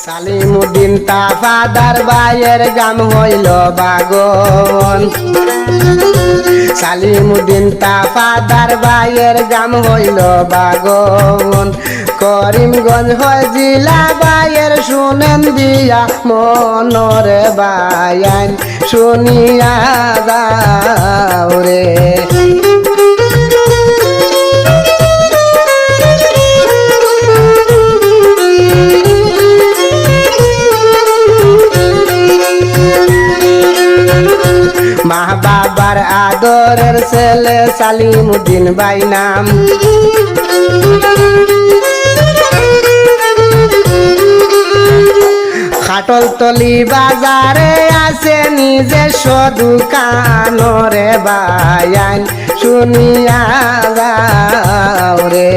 সালিমুদ্দিন তাফাদার ভাইয়ের গাম হইল বাগন। সালিমুদ্দিন তাফাদার ভাইয়ের গাম হইল বাগন। করিমগঞ্জ হয় জিলা ভাইয়ের শুনেন দিয়া মনরে বায়ান শুনিয়া যাও রে। মা বাবার আদরের ছেলে সালিমুদ্দিন ভাই নাম। খাটলতলি বাজারে আছে নিজস্ব দোকান রে বায়ান শুনিয়া যাও রে।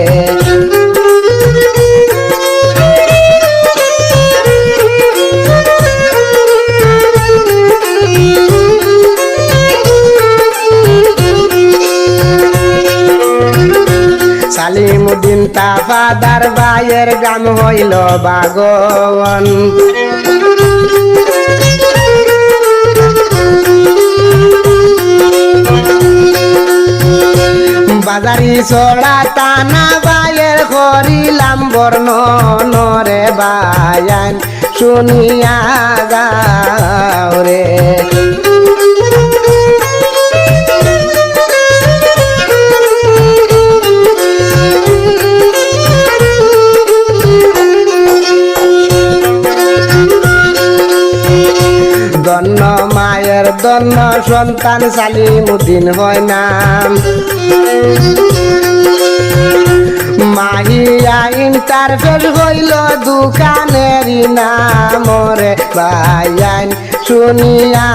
সালিমুদ্দিন তাফাদার ভাইয়ের গাম হইল বাগন। বাজারি চড়া টানা ভাইয়ের করিলাম বর্ণন রে বায়ান শুনিয়া যাও রে। দন্ন মায়ের দন্ন সন্তান সালিমুদ্দিন হয় নাম। মাহিয়া ইন্টারফেস হইল দোকানেরই নাম রে বায়ান শুনিয়া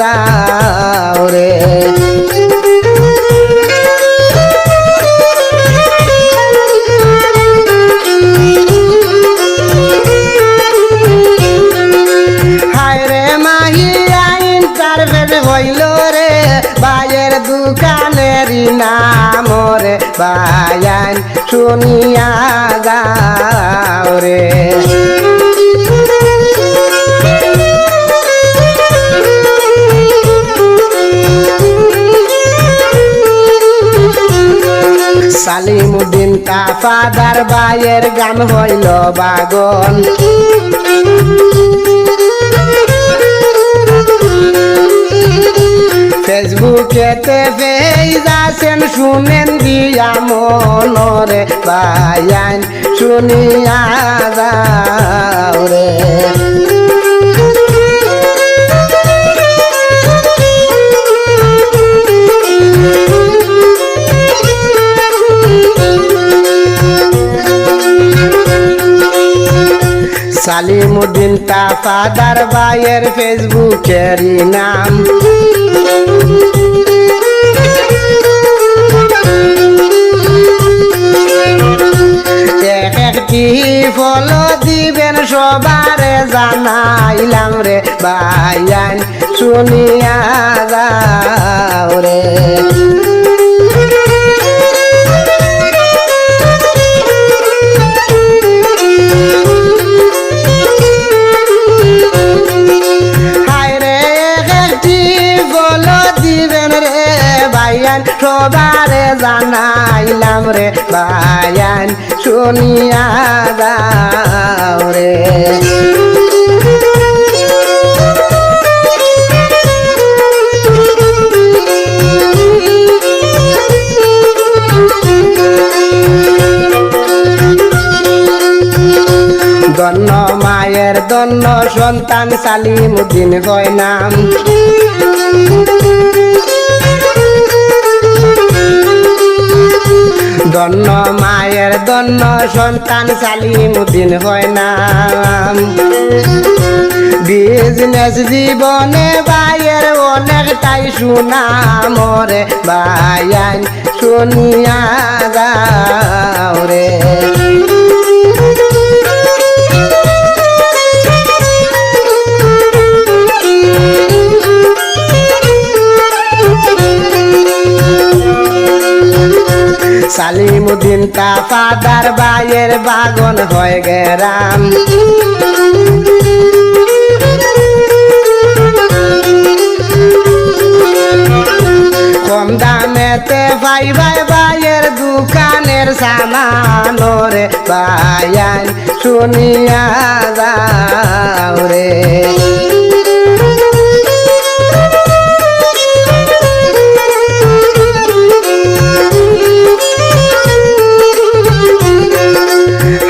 যাও রে। হইল রে ভাইয়ের দোকানেরই নাম রে বায়ান শুনিয়া যাও রে। সালিমুদ্দিন তাফাদার ভাইয়ের গাম হইল বাগন। ফেসবুকেতে পেজ আছেন শুনেন দিয়া মনরে বায়ান শুনিয়া যাও রে। সালিমুদ্দিন তাফাদার ভাইয়ের ফেসবুকেরই নাম। একটি ফলো দিবেন সবারে জানাইলাম রে বায়ান শুনিয়া যাও রে। সবারে জানাইলাম রে বায়ান শুনিয়া যাও রে। দন্ন মায়ের দন্ন সন্তান সালিমুদ্দিন হয় নাম। দন্ন মায়ের দন্ন সন্তান সালিমুদ্দিন হয় নাম। বিজনেস জীবনে ভাইয়ের অনেকটাই সুনাম রে বায়ান শুনিয়া যাও রে। সালিমুদ্দিন তাফাদার ভাইয়ের বাগন হয় গেরাম। বাই বাই বাইয়ের দোকানের সামান রে বায়ান শুনিয়া যাও রে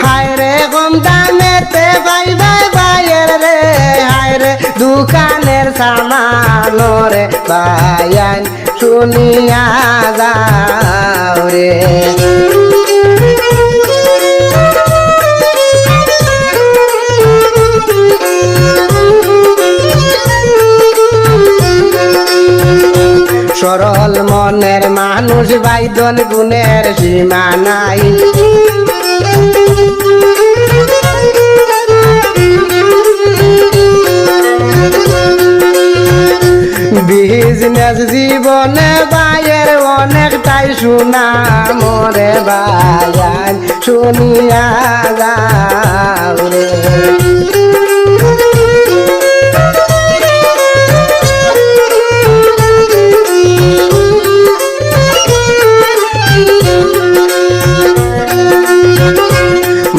হায় রে কম দামেতে বাই বাই বাইয়ের রে হায় রে দোকানের সামান রে বায়ান শুনিয়া যাও রে সরল মনের মানুষ বাইদন গুণের সীমা নাই বিজনেস জীবনে বাইয়ের অনেকটাই শুনা মরে বায়ান শুনিয়া যাও রে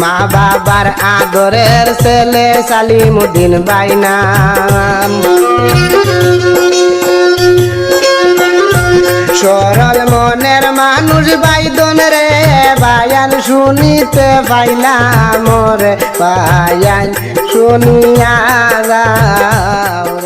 মা বাবার আদরের ছেলে সালিমুদ্দিন বাইনা সরল মনের মানুষ বাইদন রে বায়ান শুনিতে পাইলাম রে বায়ান শুনিয়া যাও